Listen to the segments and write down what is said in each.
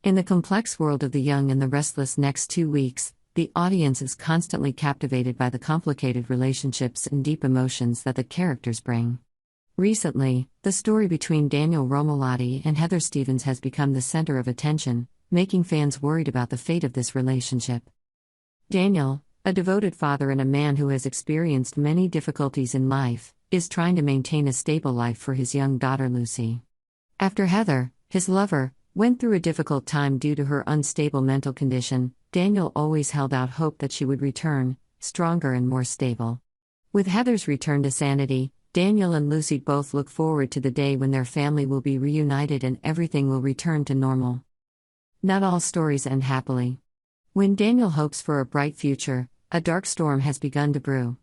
In the complex world of the young and the restless next 2 weeks, the audience is constantly captivated by the complicated relationships and deep emotions that the characters bring. Recently, the story between Daniel Romolotti and Heather Stevens has become the center of attention, making fans worried about the fate of this relationship. Daniel, a devoted father and a man who has experienced many difficulties in life, is trying to maintain a stable life for his young daughter Lucy. After Heather, his lover, went through a difficult time due to her unstable mental condition, Daniel always held out hope that she would return, stronger and more stable. With Heather's return to sanity, Daniel and Lucy both look forward to the day when their family will be reunited and everything will return to normal. Not all stories end happily. When Daniel hopes for a bright future, a dark storm has begun to brew.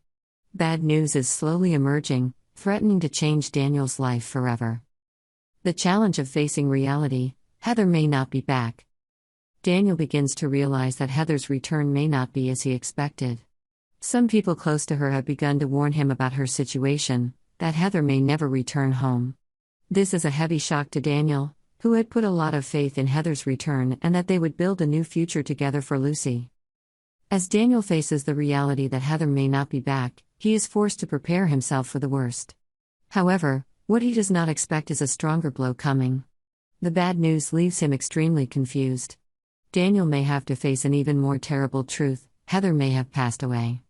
Bad news is slowly emerging, threatening to change Daniel's life forever. The challenge of facing reality: Heather may not be back. Daniel begins to realize that Heather's return may not be as he expected. Some people close to her have begun to warn him about her situation, that Heather may never return home. This is a heavy shock to Daniel, who had put a lot of faith in Heather's return and that they would build a new future together for Lucy. As Daniel faces the reality that Heather may not be back, he is forced to prepare himself for the worst. However, what he does not expect is a stronger blow coming. The bad news leaves him extremely confused. Daniel may have to face an even more terrible truth: Heather may have passed away.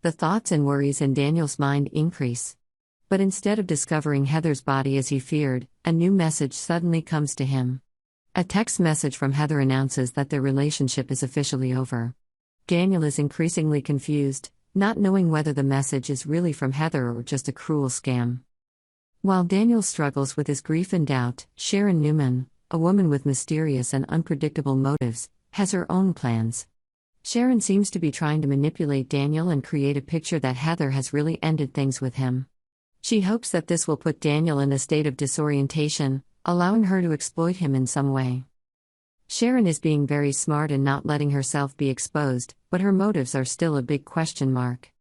The thoughts and worries in Daniel's mind increase. But instead of discovering Heather's body as he feared, a new message suddenly comes to him. A text message from Heather announces that their relationship is officially over. Daniel is increasingly confused, not knowing whether the message is really from Heather or just a cruel scam. While Daniel struggles with his grief and doubt, Sharon Newman, a woman with mysterious and unpredictable motives, has her own plans. Sharon seems to be trying to manipulate Daniel and create a picture that Heather has really ended things with him. She hopes that this will put Daniel in a state of disorientation, allowing her to exploit him in some way. Sharon is being very smart and not letting herself be exposed, but her motives are still a big question mark.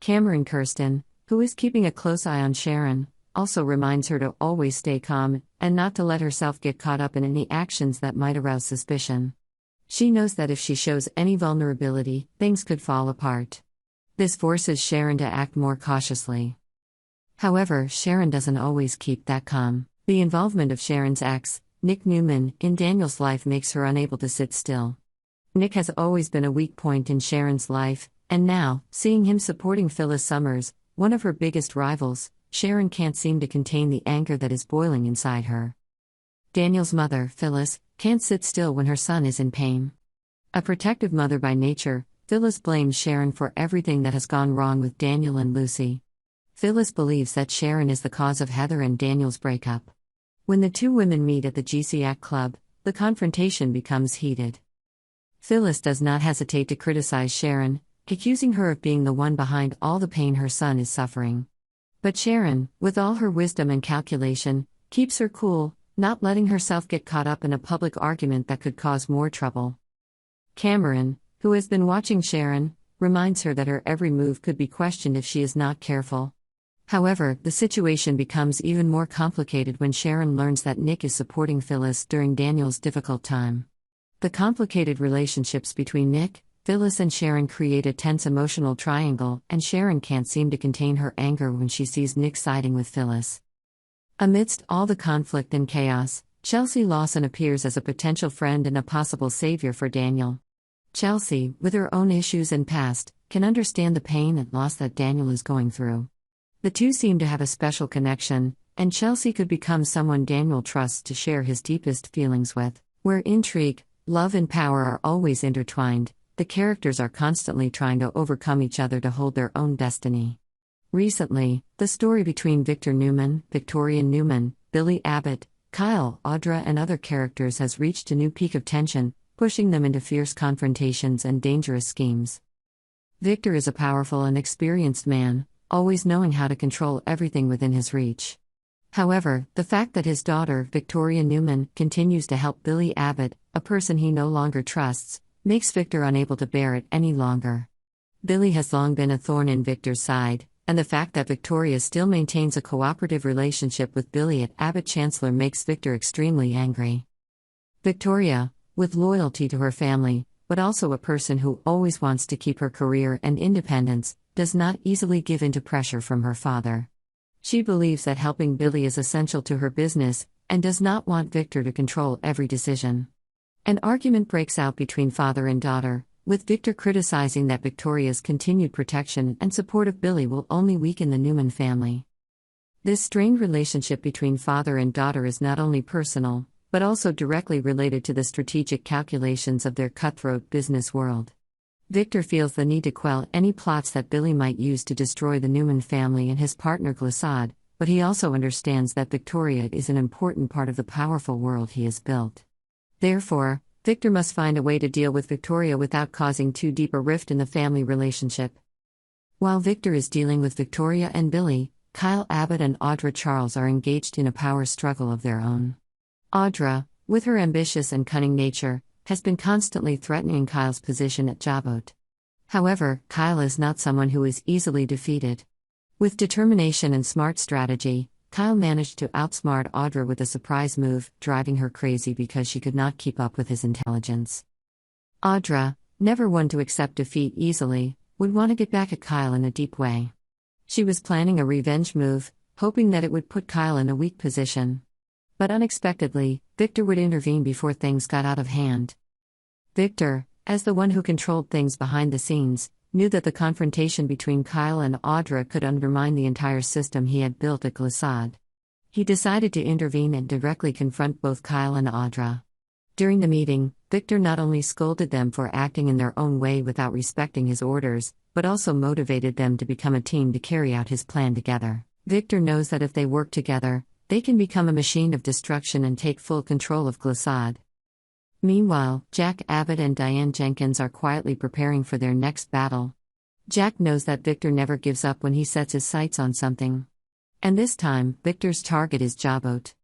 Cameron Kirsten, who is keeping a close eye on Sharon, also reminds her to always stay calm and not to let herself get caught up in any actions that might arouse suspicion. She knows that if she shows any vulnerability, things could fall apart. This forces Sharon to act more cautiously. However, Sharon doesn't always keep that calm. The involvement of Sharon's ex, Nick Newman, in Daniel's life makes her unable to sit still. Nick has always been a weak point in Sharon's life, and now, seeing him supporting Phyllis Summers, one of her biggest rivals, Sharon can't seem to contain the anger that is boiling inside her. Daniel's mother, Phyllis, can't sit still when her son is in pain. A protective mother by nature, Phyllis blames Sharon for everything that has gone wrong with Daniel and Lucy. Phyllis believes that Sharon is the cause of Heather and Daniel's breakup. When the two women meet at the GCAC club, the confrontation becomes heated. Phyllis does not hesitate to criticize Sharon, accusing her of being the one behind all the pain her son is suffering. But Sharon, with all her wisdom and calculation, keeps her cool, not letting herself get caught up in a public argument that could cause more trouble. Cameron, who has been watching Sharon, reminds her that her every move could be questioned if she is not careful. However, the situation becomes even more complicated when Sharon learns that Nick is supporting Phyllis during Daniel's difficult time. The complicated relationships between Nick, Phyllis and Sharon create a tense emotional triangle, and Sharon can't seem to contain her anger when she sees Nick siding with Phyllis. Amidst all the conflict and chaos, Chelsea Lawson appears as a potential friend and a possible savior for Daniel. Chelsea, with her own issues and past, can understand the pain and loss that Daniel is going through. The two seem to have a special connection, and Chelsea could become someone Daniel trusts to share his deepest feelings with. Where intrigue, love and power are always intertwined, the characters are constantly trying to overcome each other to hold their own destiny. Recently, the story between Victor Newman, Victoria Newman, Billy Abbott, Kyle, Audra and other characters has reached a new peak of tension, pushing them into fierce confrontations and dangerous schemes. Victor is a powerful and experienced man, always knowing how to control everything within his reach. However, the fact that his daughter, Victoria Newman, continues to help Billy Abbott, a person he no longer trusts, makes Victor unable to bear it any longer. Billy has long been a thorn in Victor's side, and the fact that Victoria still maintains a cooperative relationship with Billy at Abbott Chancellor makes Victor extremely angry. Victoria, with loyalty to her family, but also a person who always wants to keep her career and independence, does not easily give in to pressure from her father. She believes that helping Billy is essential to her business, and does not want Victor to control every decision. An argument breaks out between father and daughter, with Victor criticizing that Victoria's continued protection and support of Billy will only weaken the Newman family. This strained relationship between father and daughter is not only personal, but also directly related to the strategic calculations of their cutthroat business world. Victor feels the need to quell any plots that Billy might use to destroy the Newman family and his partner Glissade, but he also understands that Victoria is an important part of the powerful world he has built. Therefore, Victor must find a way to deal with Victoria without causing too deep a rift in the family relationship. While Victor is dealing with Victoria and Billy, Kyle Abbott and Audra Charles are engaged in a power struggle of their own. Audra, with her ambitious and cunning nature, has been constantly threatening Kyle's position at Jabot. However, Kyle is not someone who is easily defeated. With determination and smart strategy, Kyle managed to outsmart Audra with a surprise move, driving her crazy because she could not keep up with his intelligence. Audra, never one to accept defeat easily, would want to get back at Kyle in a deep way. She was planning a revenge move, hoping that it would put Kyle in a weak position. But unexpectedly, Victor would intervene before things got out of hand. Victor, as the one who controlled things behind the scenes, knew that the confrontation between Kyle and Audra could undermine the entire system he had built at Glissade. He decided to intervene and directly confront both Kyle and Audra. During the meeting, Victor not only scolded them for acting in their own way without respecting his orders, but also motivated them to become a team to carry out his plan together. Victor knows that if they work together, they can become a machine of destruction and take full control of Glissade. Meanwhile, Jack Abbott and Diane Jenkins are quietly preparing for their next battle. Jack knows that Victor never gives up when he sets his sights on something. And this time, Victor's target is Jabot.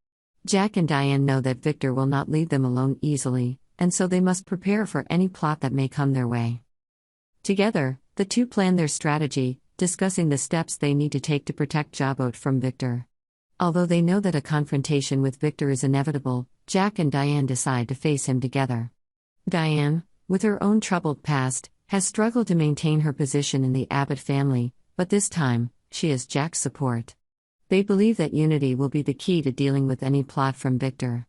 Jack and Diane know that Victor will not leave them alone easily, and so they must prepare for any plot that may come their way. Together, the two plan their strategy, discussing the steps they need to take to protect Jabot from Victor. Although they know that a confrontation with Victor is inevitable, Jack and Diane decide to face him together. Diane, with her own troubled past, has struggled to maintain her position in the Abbott family, but this time, she has Jack's support. They believe that unity will be the key to dealing with any plot from Victor.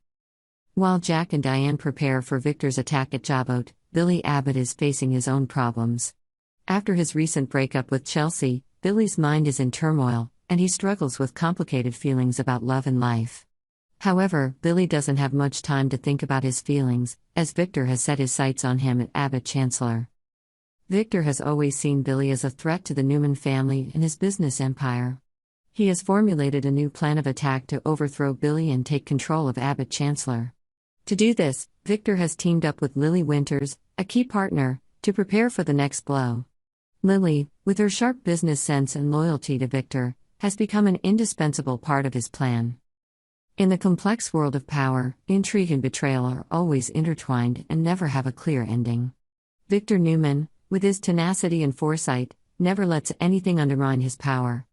While Jack and Diane prepare for Victor's attack at Jabot, Billy Abbott is facing his own problems. After his recent breakup with Chelsea, Billy's mind is in turmoil, and he struggles with complicated feelings about love and life. However, Billy doesn't have much time to think about his feelings, as Victor has set his sights on him at Abbott Chancellor. Victor has always seen Billy as a threat to the Newman family and his business empire. He has formulated a new plan of attack to overthrow Billy and take control of Abbott Chancellor. To do this, Victor has teamed up with Lily Winters, a key partner, to prepare for the next blow. Lily, with her sharp business sense and loyalty to Victor, has become an indispensable part of his plan. In the complex world of power, intrigue and betrayal are always intertwined and never have a clear ending. Victor Newman, with his tenacity and foresight, never lets anything undermine his power.